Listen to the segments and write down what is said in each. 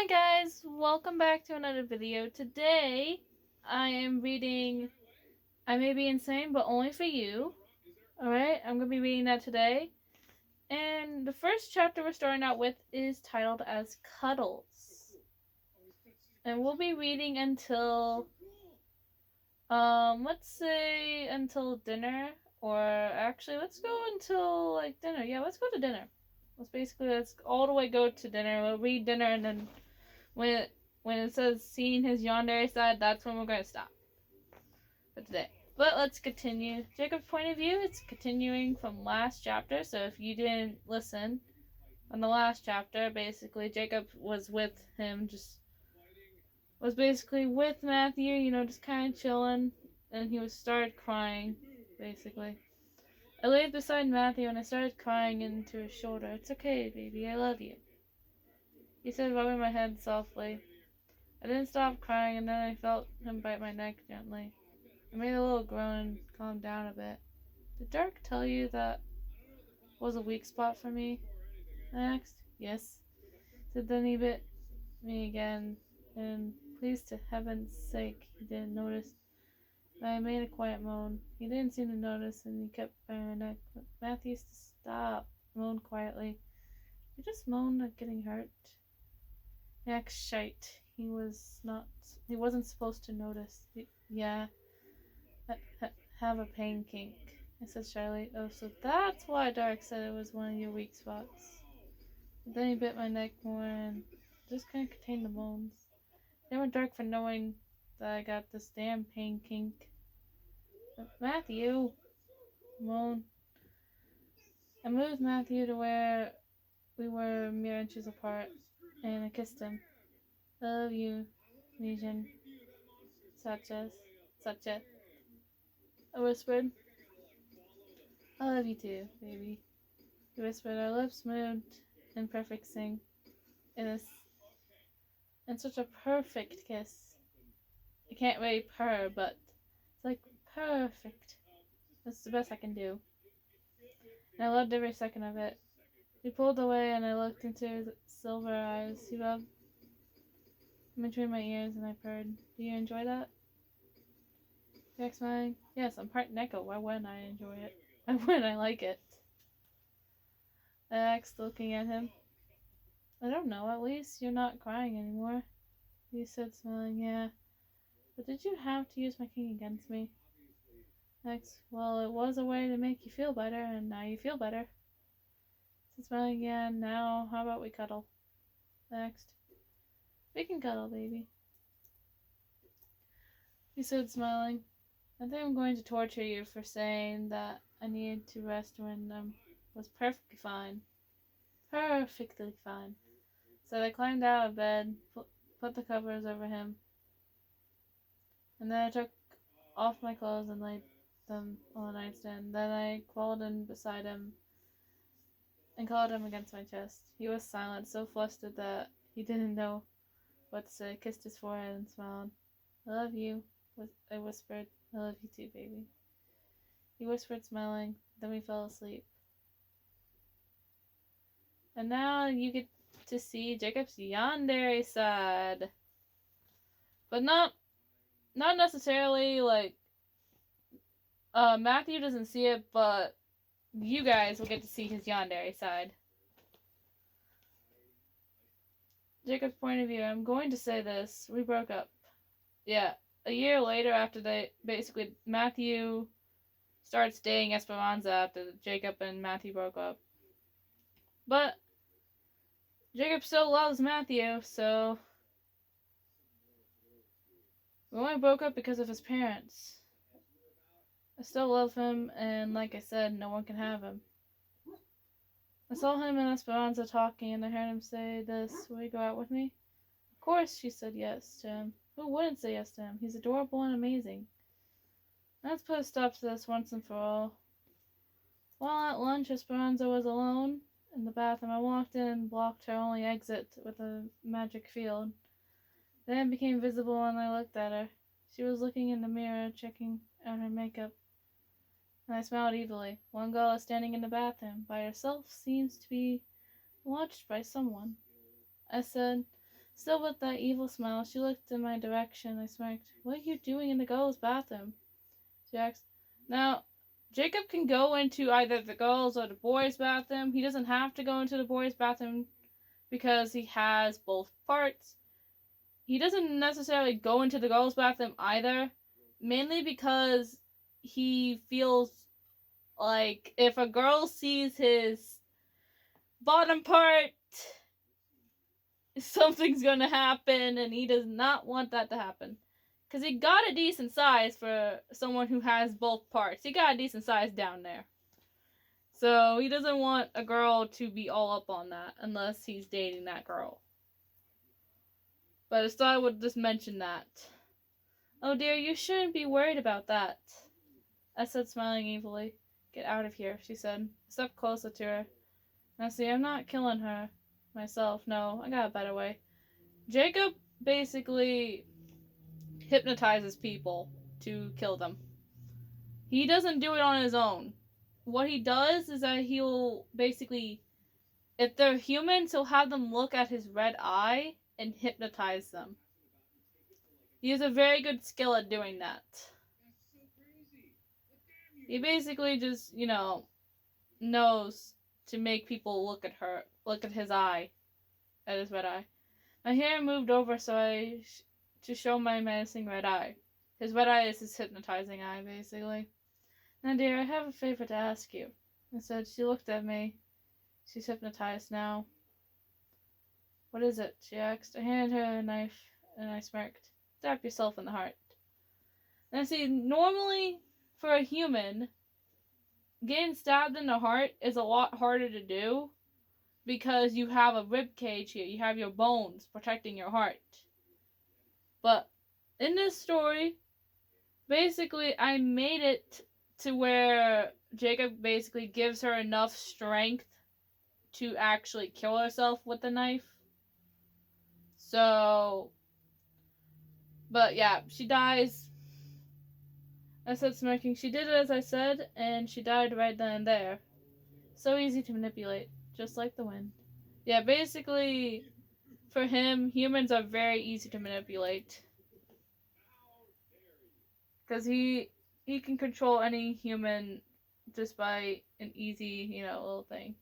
Hi guys, welcome back to another video. Today, I am reading I May Be Insane, but Only for You. Alright, I'm going to be reading that today. And the first chapter we're starting out with is titled as Cuddles. And we'll be reading until, let's say until dinner. Or actually, let's go until, dinner. Yeah, let's go to dinner. Let's all the way go to dinner. We'll read dinner and then when it says seeing his yandere side, that's when we're going to stop for today. But let's continue. Jacob's point of view, it's continuing from last chapter. So if you didn't listen on the last chapter, basically Jacob was with him, was basically with Matthew, just kind of chilling, and he started crying, basically. I laid beside Matthew and I started crying into his shoulder. "It's okay, baby, I love you," he said, rubbing my head softly. I didn't stop crying, and then I felt him bite my neck gently. I made a little groan and calmed down a bit. "Did Dirk tell you that was a weak spot for me?" I asked. "Yes," said. Then he bit me again, and pleased to heaven's sake he didn't notice. I made a quiet moan. He didn't seem to notice, and he kept biting my neck. But Matthew used to stop, moan quietly. "You just moaned at getting hurt." "Yak shite. He wasn't supposed to notice." "Yeah, have a pain kink," I said shyly. "Oh, so that's why Dark said it was one of your weak spots." But then he bit my neck more and just couldn't contain the moans. They were Dark for knowing that I got this damn pain kink. "But Matthew," moan. I moved Matthew to where we were mere inches apart, and I kissed him. "I love you, Legion. Such as. I whispered. "I love you too, baby," he whispered. Our lips moved in perfect sync. In such a perfect kiss. I can't really purr, but it's like perfect. That's the best I can do. And I loved every second of it. He pulled away and I looked into his silver eyes. He rubbed between my ears and I purred. "Do you enjoy that?" Jack smiling. "Yes, I'm part Neko. Why wouldn't I enjoy it? Why wouldn't I like it?" I asked, looking at him. "I don't know. At least you're not crying anymore," he said, smiling. "Yeah. But did you have to use my king against me?" Next, "Well, it was a way to make you feel better, and now you feel better." Said, smiling again. "Now, how about we cuddle?" Next, "We can cuddle, baby," he said, smiling. "I think I'm going to torture you for saying that I needed to rest when I was perfectly fine." "Perfectly fine." So I climbed out of bed, put the covers over him, and then I took off my clothes and laid them on the nightstand. Then I crawled in beside him and cuddled him against my chest. He was silent, so flustered that he didn't know what to say. I kissed his forehead and smiled. "I love you," I whispered. "I love you too, baby," he whispered, smiling. Then we fell asleep. And now you get to see Jacob's yandere side. But not necessarily Matthew doesn't see it, but you guys will get to see his yandere side. Jacob's point of view. I'm going to say this. We broke up. Yeah. A year later, after Matthew started dating Esperanza after Jacob and Matthew broke up. But Jacob still loves Matthew, so we only broke up because of his parents. I still love him, and like I said, no one can have him. I saw him and Esperanza talking, and I heard him say this: "Will you go out with me?" Of course, she said yes to him. Who wouldn't say yes to him? He's adorable and amazing. Let's put a stop to this once and for all. While at lunch, Esperanza was alone in the bathroom. I walked in and blocked her only exit with a magic field. Then it became visible and I looked at her. She was looking in the mirror, checking out her makeup. And I smiled evilly. One girl is standing in the bathroom by herself, seems to be watched by someone. I said, Still with that evil smile, she looked in my direction. I smirked. What are you doing in the girls' bathroom? She asked. Now, Jacob can go into either the girls' or the boys' bathroom. He doesn't have to go into the boys' bathroom because he has both parts. He doesn't necessarily go into the girls' bathroom either, mainly because he feels like if a girl sees his bottom part, something's gonna happen, and he does not want that to happen. Because he got a decent size for someone who has both parts. He got a decent size down there. So he doesn't want a girl to be all up on that unless he's dating that girl. But I just thought I would just mention that. Oh dear, you shouldn't be worried about that, I said, smiling evilly. Get out of here, she said. I stepped closer to her. Now see, I'm not killing her myself. No, I got a better way. Jacob basically hypnotizes people to kill them. He doesn't do it on his own. What he does is that he'll basically, if they're humans, he'll have them look at his red eye and hypnotize them. He has a very good skill at doing that. He basically just, knows to make people look at his eye, at his red eye. My hair moved over to show my menacing red eye. His red eye is his hypnotizing eye, basically. Now, dear, I have a favor to ask you, I said. She looked at me. She's hypnotized now. What is it? She asked. I handed her a knife, and I smirked. Stab yourself in the heart. Now, see, normally, for a human, getting stabbed in the heart is a lot harder to do because you have a rib cage here. You have your bones protecting your heart. But in this story, basically, I made it to where Jacob basically gives her enough strength to actually kill herself with the knife. So, but yeah, she dies. I said, smirking. She did it as I said, and she died right then and there. So easy to manipulate, just like the wind. Yeah, basically, for him, humans are very easy to manipulate. Because he can control any human just by an easy, little thing.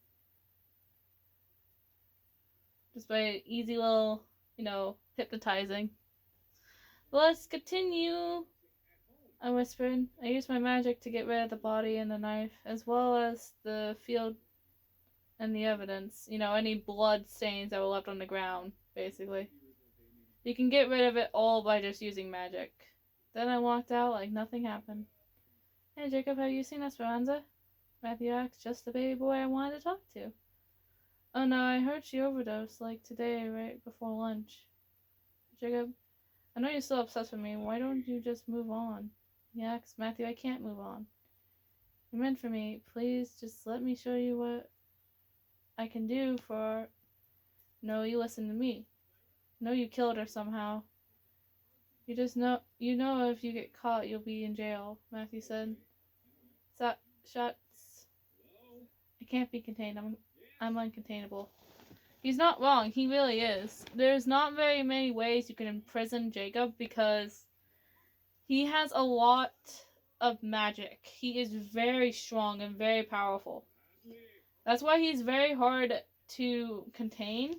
Just by an easy little, hypnotizing. Let's continue, I whispered. I used my magic to get rid of the body and the knife, as well as the field and the evidence. Any blood stains that were left on the ground, basically. You can get rid of it all by just using magic. Then I walked out like nothing happened. Hey, Jacob, have you seen Esperanza? Matthew asked, just the baby boy I wanted to talk to. Oh no, I heard she overdosed, like today, right before lunch. Jacob, I know you're still obsessed with me. Why don't you just move on? He asked. Matthew, I can't move on. You meant for me. Please, just let me show you what I can do for... No, you listen to me. No, you killed her somehow. You just know... You know if you get caught, you'll be in jail, Matthew said. Shots. I can't be contained. I'm uncontainable. He's not wrong. He really is. There's not very many ways you can imprison Jacob because he has a lot of magic. He is very strong and very powerful. That's why he's very hard to contain.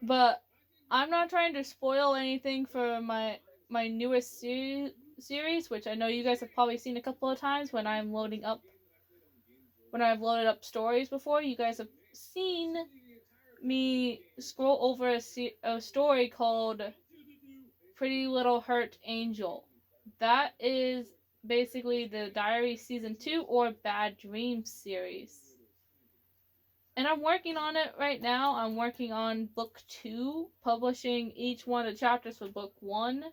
But I'm not trying to spoil anything for my newest series, which I know you guys have probably seen a couple of times when I've loaded up stories before. You guys have seen me scroll over a story called Pretty Little Hurt Angel. That is basically the Diary Season 2 or Bad Dreams series. And I'm working on it right now. I'm working on Book 2, publishing each one of the chapters for Book 1,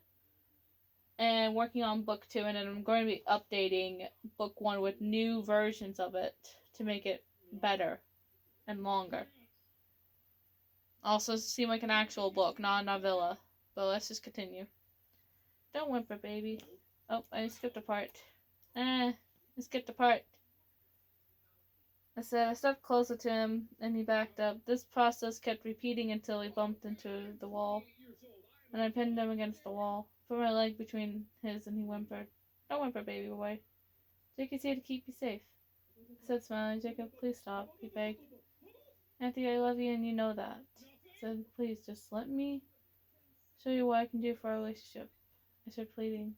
and working on Book 2, and then I'm going to be updating Book 1 with new versions of it to make it better and longer. Also seem like an actual book, not a novella. But let's just continue. Don't whimper, baby. Oh, I skipped a part. I skipped a part. I said I stepped closer to him, and he backed up. This process kept repeating until he bumped into the wall, and I pinned him against the wall. Put my leg between his, and he whimpered. Don't whimper, baby boy. Jake is here to keep you safe. I said, smiling. Jacob, please stop, he begged. Matthew, I love you, and you know that. I said, please, just let me show you what I can do for our relationship. I said, pleading.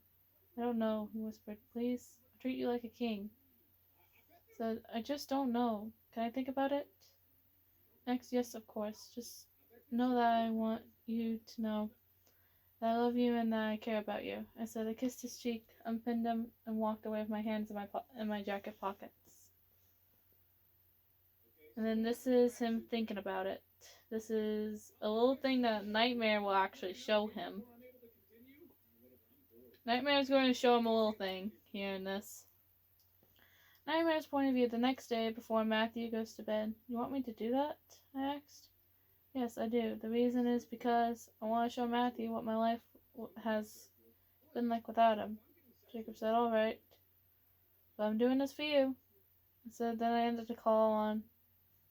I don't know, he whispered. Please, I'll treat you like a king. I said, I just don't know. Can I think about it? Next, yes, of course. Just know that I want you to know that I love you and that I care about you. I said. I kissed his cheek, unpinned him, and walked away with my hands in my jacket pockets. And then this is him thinking about it. This is a little thing that Nightmare will actually show him. Nightmare is going to show him a little thing here in this. Nightmare's point of view the next day before Matthew goes to bed. You want me to do that? I asked. Yes, I do. The reason is because I want to show Matthew what my life has been like without him. Jacob said, alright. But I'm doing this for you. I said, then I ended the call on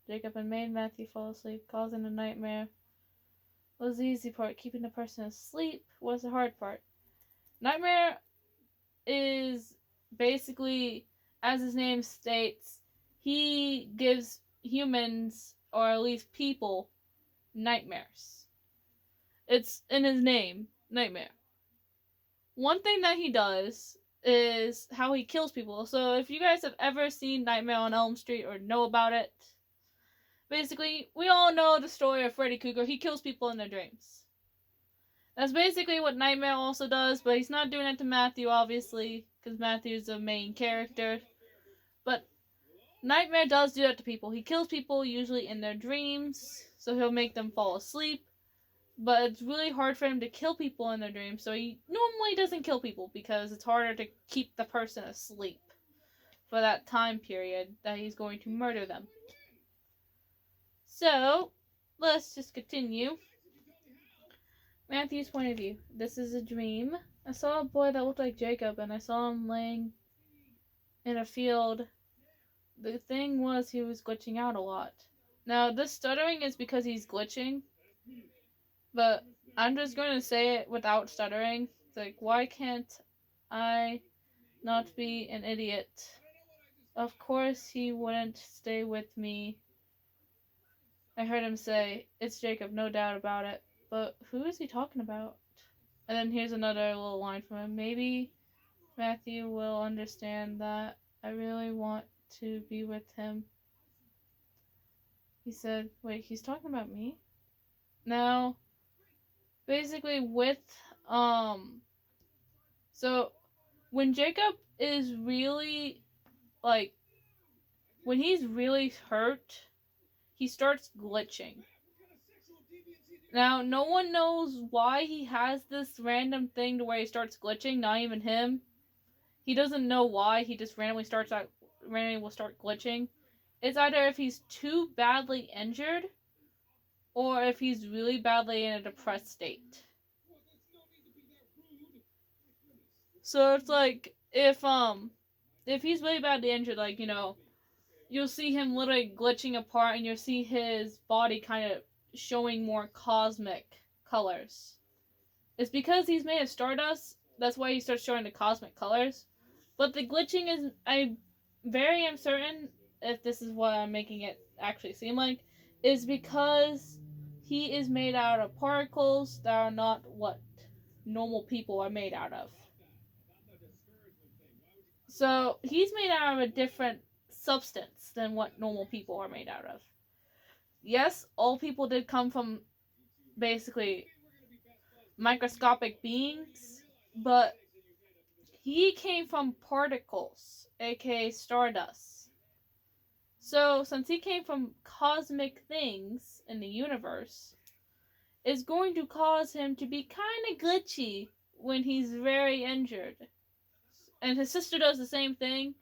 Jacob and made Matthew fall asleep, causing a nightmare. What was the easy part? Keeping the person asleep was the hard part. Nightmare is basically, as his name states, he gives humans, or at least people, nightmares. It's in his name, Nightmare. One thing that he does is how he kills people. So if you guys have ever seen Nightmare on Elm Street or know about it, basically, we all know the story of Freddy Krueger. He kills people in their dreams. That's basically what Nightmare also does, but he's not doing it to Matthew, obviously, because Matthew's the main character. But Nightmare does do that to people. He kills people usually in their dreams, so he'll make them fall asleep. But it's really hard for him to kill people in their dreams, so he normally doesn't kill people because it's harder to keep the person asleep for that time period that he's going to murder them. So, let's just continue. Matthew's point of view. This is a dream. I saw a boy that looked like Jacob, and I saw him laying in a field. The thing was, he was glitching out a lot. Now, this stuttering is because he's glitching, but I'm just going to say it without stuttering. It's like, why can't I not be an idiot? Of course he wouldn't stay with me. I heard him say, it's Jacob, no doubt about it. But who is he talking about? And then here's another little line from him. Maybe Matthew will understand that I really want to be with him. He said, wait, he's talking about me? Now, basically with, so when Jacob is really, like, when he's really hurt, he starts glitching. Now, no one knows why he has this random thing to where he starts glitching, not even him. He doesn't know why, he just randomly will start glitching. It's either if he's too badly injured, or if he's really badly in a depressed state. So it's like, if he's really badly injured, like, you know, you'll see him literally glitching apart, and you'll see his body kind of showing more cosmic colors. It's because he's made of stardust, that's why he starts showing the cosmic colors. But the glitching is, I very uncertain if this is what I'm making it actually seem like, is because he is made out of particles that are not what normal people are made out of. So he's made out of a different substance than what normal people are made out of. Yes, all people did come from basically microscopic beings, but he came from particles, aka stardust. So, since he came from cosmic things in the universe, it's going to cause him to be kind of glitchy when he's very injured. And his sister does the same thing.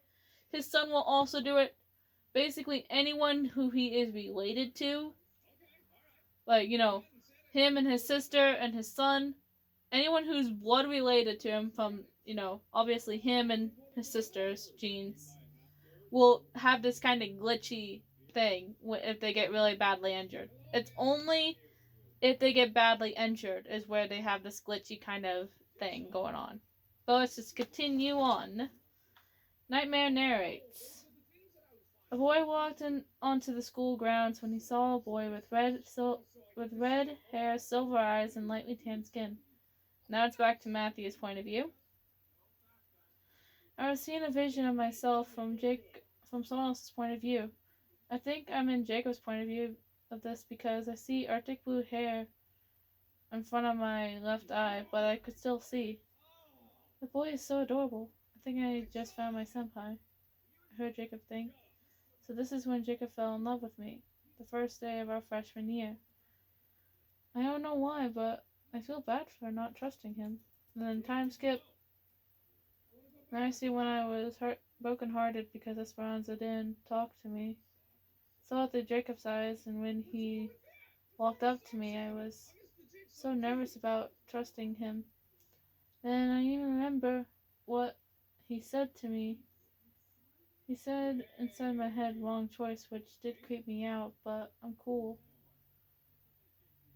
His son will also do it. Basically, anyone who he is related to, like, you know, him and his sister and his son, anyone who's blood related to him from, you know, obviously him and his sister's genes, will have this kind of glitchy thing if they get really badly injured. It's only if they get badly injured is where they have this glitchy kind of thing going on. But let's just continue on. Nightmare narrates. A boy walked onto the school grounds when he saw a boy with red hair, silver eyes, and lightly tanned skin. Now it's back to Matthew's point of view. I was seeing a vision of myself from someone else's point of view. I think I'm in Jacob's point of view of this because I see arctic blue hair in front of my left eye, but I could still see. The boy is so adorable. I think I just found my senpai, I heard Jacob think. So this is when Jacob fell in love with me, the first day of our freshman year. I don't know why, but I feel bad for not trusting him. And then time skip. Now I see when I was broken-hearted because Esperanza didn't talk to me. I saw it through Jacob's eyes, and when he walked up to me, I was so nervous about trusting him. Then I even remember what he said to me. He said inside my head, wrong choice, which did creep me out, but I'm cool.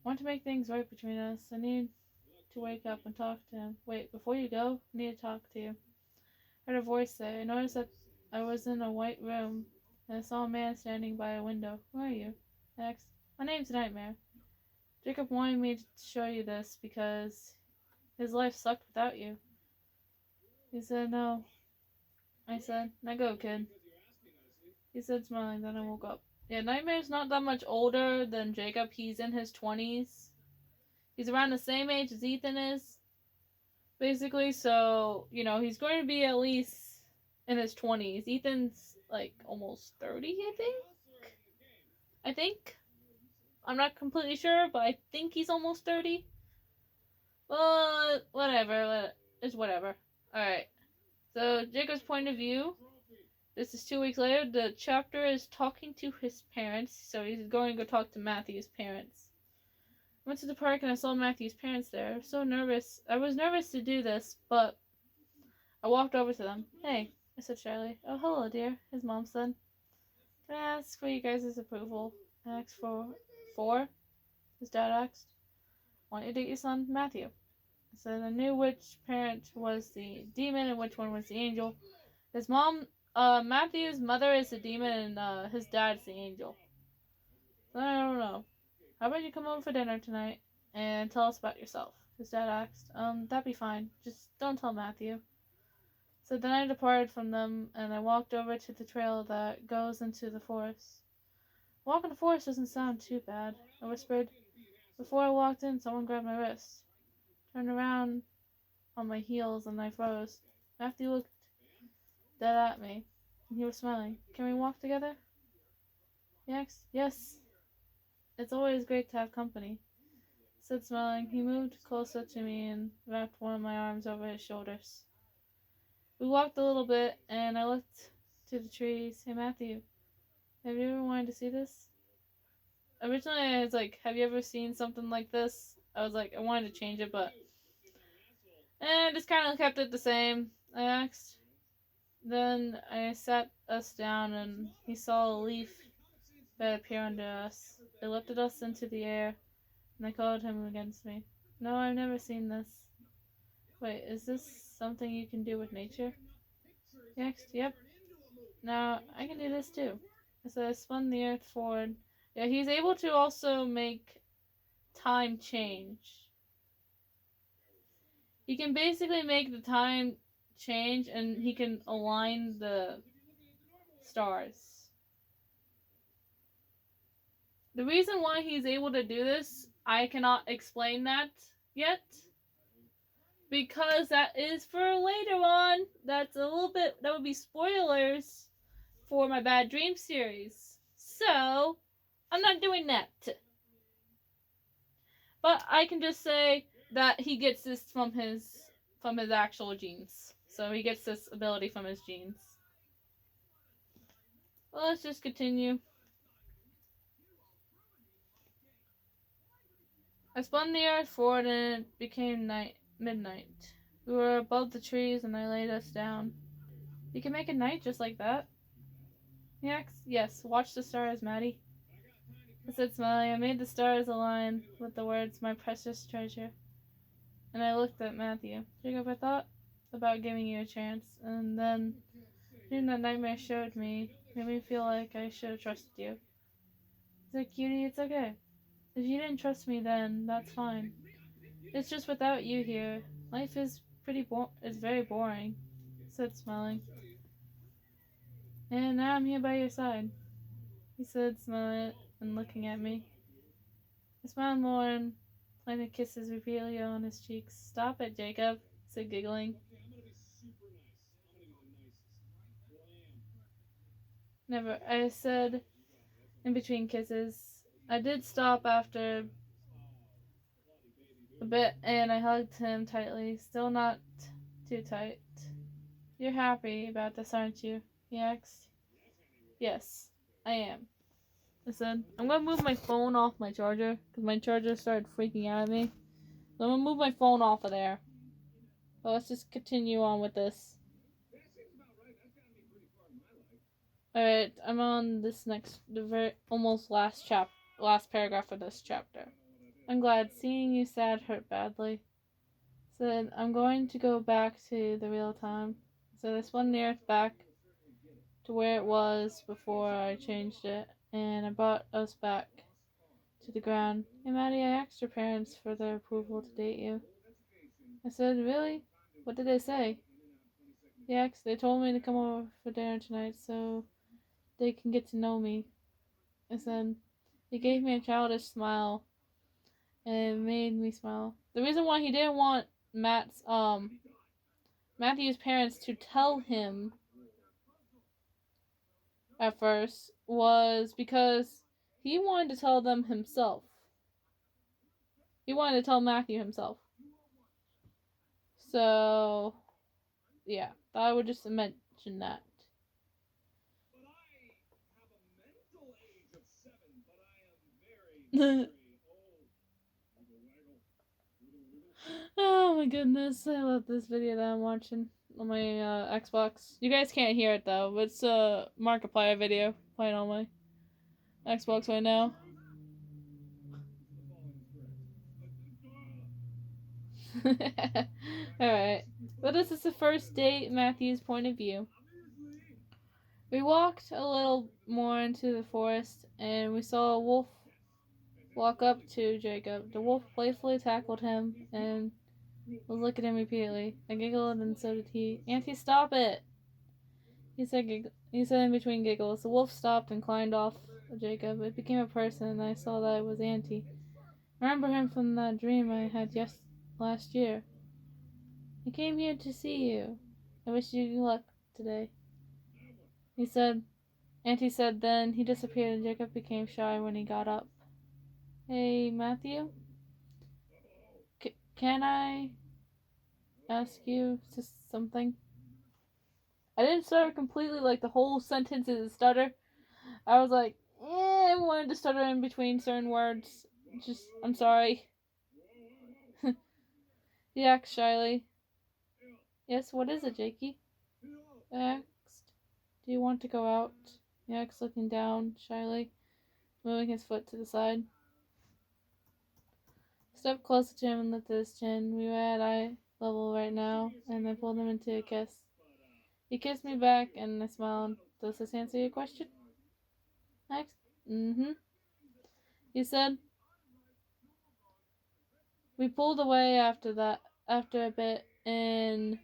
I want to make things right between us. I need to wake up and talk to him. Wait, before you go, I need to talk to you. I heard a voice say. I noticed that I was in a white room, and I saw a man standing by a window. Who are you? I asked. My name's Nightmare. Jacob wanted me to show you this because his life sucked without you. He said no. I said, now go, kid. He said, smiling, then I woke up. Yeah, Nightmare's not that much older than Jacob. He's in his 20s. He's around the same age as Ethan is, basically, so, he's going to be at least in his 20s. Ethan's, almost 30, I think. I'm not completely sure, but I think he's almost 30. Well, whatever. It's whatever. Alright. So, Jacob's point of view. This is 2 weeks later. The chapter is talking to his parents, so he's going to go talk to Matthew's parents. I went to the park and I saw Matthew's parents there. I was so nervous. I was nervous to do this, but I walked over to them. Hey, I said shyly. Oh, hello, dear, his mom said. Can I ask for you guys' approval? I asked for? His dad asked. I want you to date your son, Matthew. I said I knew which parent was the demon and which one was the angel. His mom, Matthew's mother is the demon and his dad's the angel. So I don't know. How about you come over for dinner tonight and tell us about yourself? His dad asked. That'd be fine. Just don't tell Matthew. So then I departed from them and I walked over to the trail that goes into the forest. Walking the forest doesn't sound too bad, I whispered. Before I walked in, someone grabbed my wrist. Turned around on my heels and I froze. Matthew looked dead at me, and he was smiling. Can we walk together? He asked. Yes. It's always great to have company, I said, smiling. He moved closer to me and wrapped one of my arms over his shoulders. We walked a little bit, and I looked to the trees. Hey, Matthew, have you ever wanted to see this? Originally, I was like, have you ever seen something like this? I was like, I wanted to change it, but I just kind of kept it the same, I asked. Then I sat us down, and he saw a leaf that appeared under us. It lifted us into the air, and I called him against me. No, I've never seen this. Wait, is this something you can do with nature? He asked. Yep. Now, I can do this too. So I spun the earth forward. Yeah, he's able to also make time change. He can basically make the time change, and he can align the stars. The reason why he's able to do this, I cannot explain that yet, because that is for later on. That's a little bit, that would be spoilers for my Bad Dream series. So, I'm not doing that. But I can just say that he gets this from his actual genes. So he gets this ability from his genes. Well, let's just continue. I spun the earth forward and it became midnight. We were above the trees and I laid us down. You can make a night just like that. He asked. Yes, watch the stars, Maddie. I said, smiling. I made the stars align with the words, my precious treasure. And I looked at Matthew. Jacob, I thought about giving you a chance, and then dream that nightmare showed me made me feel like I should have trusted you. I said, cutie, it's okay. If you didn't trust me then, that's fine. It's just without you here, life is very boring, I said, smiling. And now I'm here by your side, he said, smiling and looking at me. I smiled more and planted kisses repeatedly on his cheeks. Stop it, Jacob, I said, giggling. Never, I said in between kisses. I did stop after a bit and I hugged him tightly, still not too tight. You're happy about this, aren't you? He asked. Yes, I am. I said, I'm gonna move my phone off my charger because my charger started freaking out at me. So I'm gonna move my phone off of there. But let's just continue on with this. Alright, I'm on this almost last paragraph of this chapter. I'm glad seeing you sad hurt badly. Said, I'm going to go back to the real time. So this one the earth back to where it was before I changed it, and I brought us back to the ground. Hey Maddie, I asked your parents for their approval to date you. I said, really? What did they say? They told me to come over for dinner tonight so they can get to know me. I said, he gave me a childish smile, and it made me smile. The reason why he didn't want Matthew's parents to tell him at first was because he wanted to tell them himself. He wanted to tell Matthew himself. So, yeah, I would just mention that. Oh my goodness, I love this video that I'm watching on my Xbox. You guys can't hear it though. It's a Markiplier video playing on my Xbox right now. Alright. But this is the first date, Matthew's point of view. We walked a little more into the forest and we saw a wolf walk up to Jacob. The wolf playfully tackled him and was looking at him repeatedly. I giggled and so did he. Auntie, stop it! He said in between giggles. The wolf stopped and climbed off Jacob. It became a person and I saw that it was Auntie. I remember him from that dream I had last year. I came here to see you. I wish you luck today. He said. Auntie said then he disappeared and Jacob became shy when he got up. Hey, Matthew? Can I ask you just something? I didn't stutter completely, like the whole sentence is a stutter. I was like, I wanted to stutter in between certain words. I'm sorry. He asked shyly. Yes, what is it, Jakey? I asked. Do you want to go out? He asked, looking down shyly, moving his foot to the side. Stepped closer to him and lifted his chin. We were at eye level right now, and I pulled him into a kiss. He kissed me back, and I smiled. Does this answer your question? I asked. Mm-hmm. He said. We pulled away after a bit, and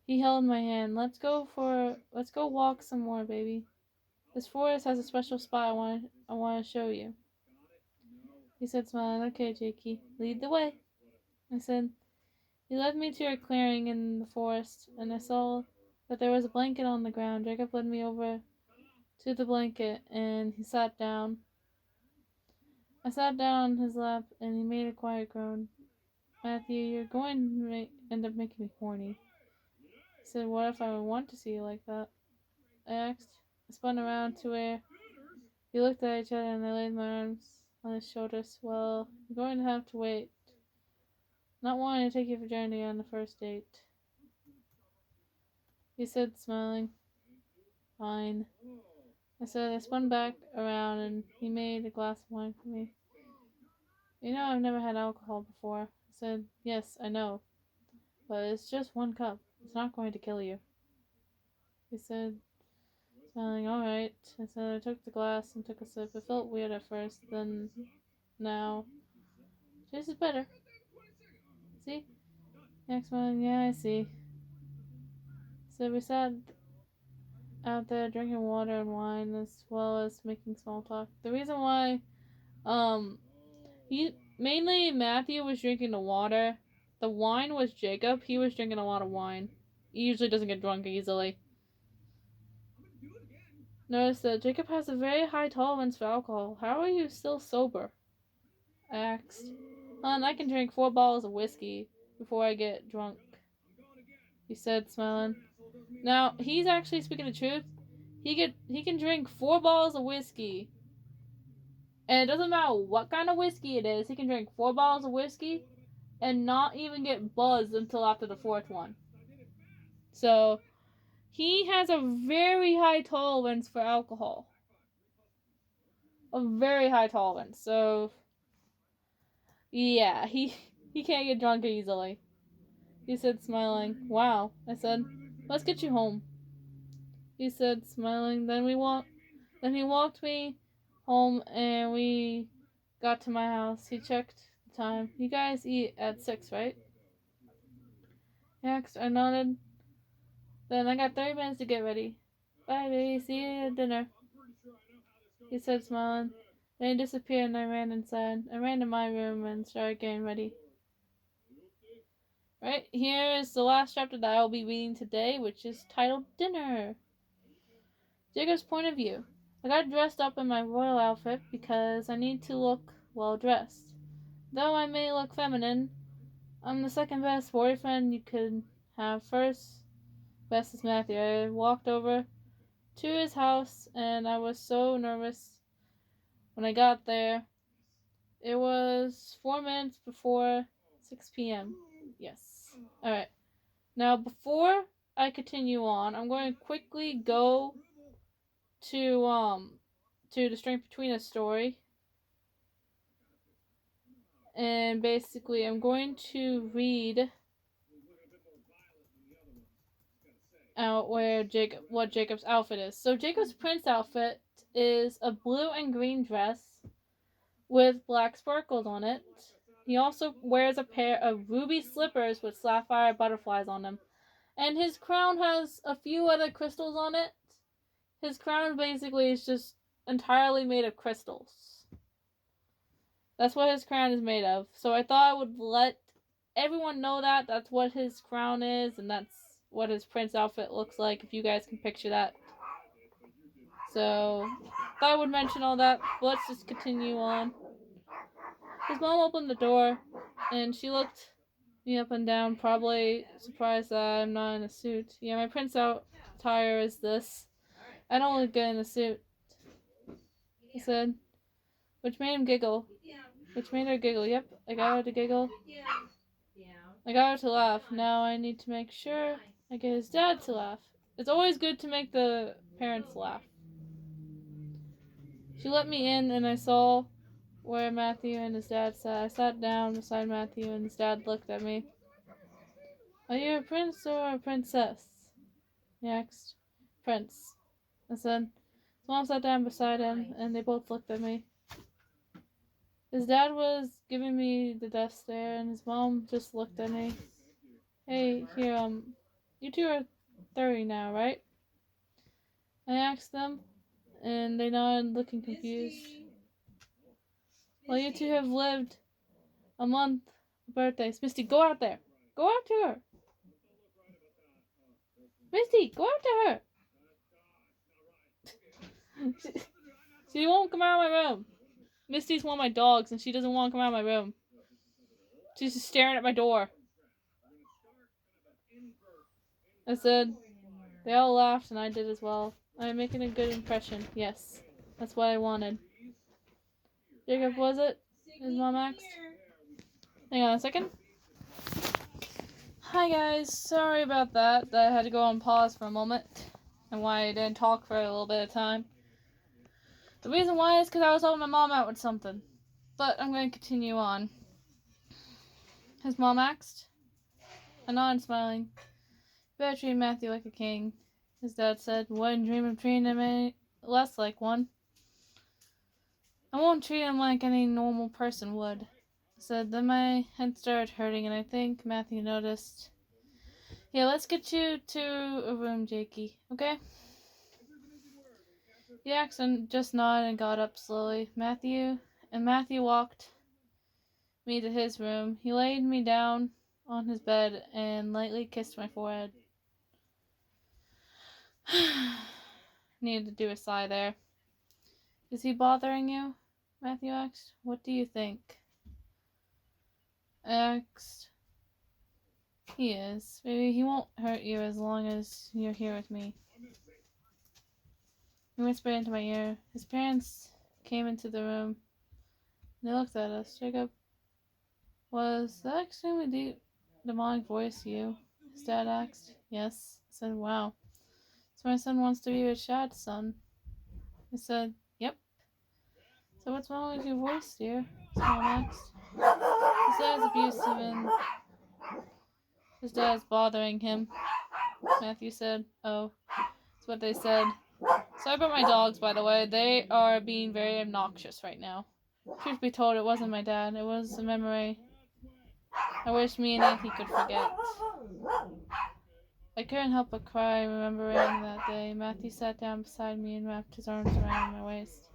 he held my hand. Let's go walk some more, baby. This forest has a special spot I want to show you. He said, smiling. Okay, Jakey, lead the way. I said. He led me to a clearing in the forest, and I saw that there was a blanket on the ground. Jacob led me over to the blanket, and he sat down. I sat down on his lap, and he made a quiet groan. Matthew, you're going to end up making me horny. He said, what if I want to see you like that? I asked. I spun around to where we looked at each other, and I laid my arms on his shoulders. Well, you're going to have to wait. Not wanting to take you for a journey on the first date. He said, smiling. Fine. I said I spun back around and he made a glass of wine for me. You know I've never had alcohol before. I said, yes, I know. But it's just 1 cup. It's not going to kill you. He said, smiling, alright. I said I took the glass and took a sip. It felt weird at first, then now. Tastes better. See? Next one, yeah, I see. So we sat out there drinking water and wine as well as making small talk. The reason why, mainly Matthew was drinking the water. The wine was Jacob. He was drinking a lot of wine. He usually doesn't get drunk easily. Notice that Jacob has a very high tolerance for alcohol. How are you still sober? I asked. I can drink 4 bottles of whiskey before I get drunk, he said, smiling. Now, he's actually speaking the truth. He can drink 4 bottles of whiskey. And it doesn't matter what kind of whiskey it is. He can drink 4 bottles of whiskey and not even get buzzed until after the 4th one. So, he has a very high tolerance for alcohol. A very high tolerance. So, yeah, he can't get drunk easily. He said, smiling. Wow. I said, let's get you home. He said, smiling. Then he walked me home and we got to my house. He checked the time. You guys eat at 6, right? Next, I nodded. Then I got 30 minutes to get ready. Bye, baby. See you at dinner. He said, smiling. Then he disappeared and I ran inside. I ran to my room and started getting ready. Right, here is the last chapter that I will be reading today, which is titled Dinner. Jacob's point of view. I got dressed up in my royal outfit because I need to look well dressed. Though I may look feminine, I'm the second best boyfriend you could have. First best is Matthew. I walked over to his house and I was so nervous when I got there. It was 4 minutes before 6 p.m. Yes. Alright. Now, before I continue on, I'm going to quickly go to the Strength Between Us story. And basically, I'm going to read out what Jacob's outfit is. So Jacob's prince outfit is a blue and green dress with black sparkles on it. He also wears a pair of ruby slippers with sapphire butterflies on them. And his crown has a few other crystals on it. His crown basically is just entirely made of crystals. That's what his crown is made of. So I thought I would let everyone know that. That's what his crown is, and that's what his prince outfit looks like, if you guys can picture that. So, thought I would mention all that, but let's just continue on. His mom opened the door, and she looked me up and down, probably surprised that I'm not in a suit. Yeah, my prince attire is this. I don't look good in a suit, he said, which made him giggle. Which made her giggle. Yep, I got her to giggle. I got her to laugh. Now I need to make sure I get his dad to laugh. It's always good to make the parents laugh. She let me in and I saw where Matthew and his dad sat. I sat down beside Matthew and his dad looked at me. Are you a prince or a princess? He asked. Prince. I said. His mom sat down beside him and they both looked at me. His dad was giving me the death stare and his mom just looked at me. Hey, here, you two are 30 now, right? I asked them, and they nodded, looking confused. Well, you two have lived a month of birthdays. Misty, go out there. Go out to her. Misty, go out to her. She won't come out of my room. Misty's one of my dogs, and she doesn't want to come out of my room. She's just staring at my door. I said, they all laughed, and I did as well. I'm making a good impression. Yes, that's what I wanted. Jacob, was it? His mom asked. Hang on a second. Hi guys, sorry about that. I had to go on pause for a moment. and why I didn't talk for a little bit of time. The reason why is because I was helping my mom out with something. But I'm going to continue on. His mom asked. I nodded, smiling. You better treat Matthew like a king. His dad said, wouldn't dream of treating him any less like one. I won't treat him like any normal person would. I said, then my head started hurting, and I think Matthew noticed. Yeah, let's get you to a room, Jakey, okay? The accent just nodded and got up slowly. Matthew walked me to his room. He laid me down on his bed and lightly kissed my forehead. Needed to do a sigh there. Is he bothering you? Matthew asked. What do you think? I asked. He is. Maybe he won't hurt you as long as you're here with me. He whispered into my ear. His parents came into the room. They looked at us. Jacob, was that extremely deep, demonic voice you? His dad asked. Yes. I said, wow. So my son wants to be with Shad's son. I said, yep. So what's wrong with your voice, dear? His mom asked. His dad's abusive and his dad's bothering him. Matthew said, oh, that's what they said. Sorry about my dogs, by the way. They are being very obnoxious right now. Truth be told, it wasn't my dad. It was a memory I wish me and Auntie could forget. I couldn't help but cry, remembering that day. Matthew sat down beside me and wrapped his arms around my waist.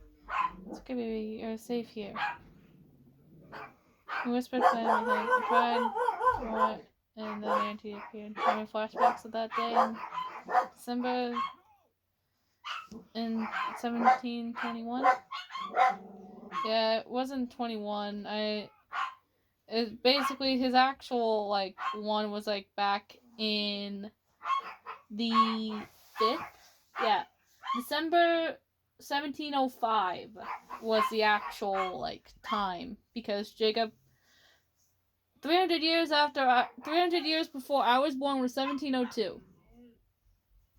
It's okay, baby. You're safe here. He whispered playing my head. I cried more, and then Auntie appeared. Having flashbacks of that day in December in 1721. Yeah, it wasn't 21. Basically his actual one was back in the 5th. Yeah, December 1705 was the actual time, because Jacob 300 years before I was born was 1702.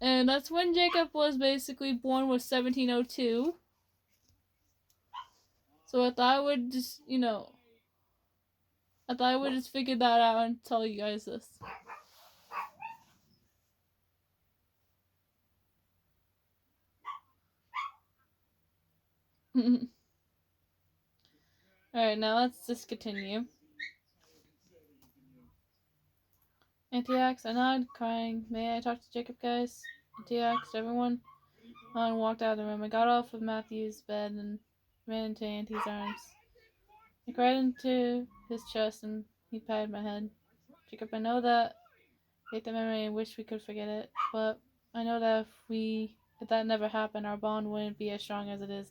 And that's when Jacob was basically born, was 1702. So I thought I would just, figure that out and tell you guys this. Alright, now let's just continue. Auntie asked, I nodded, crying. May I talk to Jacob, guys? Auntie asked everyone. And walked out of the room. I got off of Matthew's bed and ran into Auntie's arms. I cried into his chest and he patted my head. Jacob, I know that I hate the memory and wish we could forget it, but I know that if that never happened, our bond wouldn't be as strong as it is now.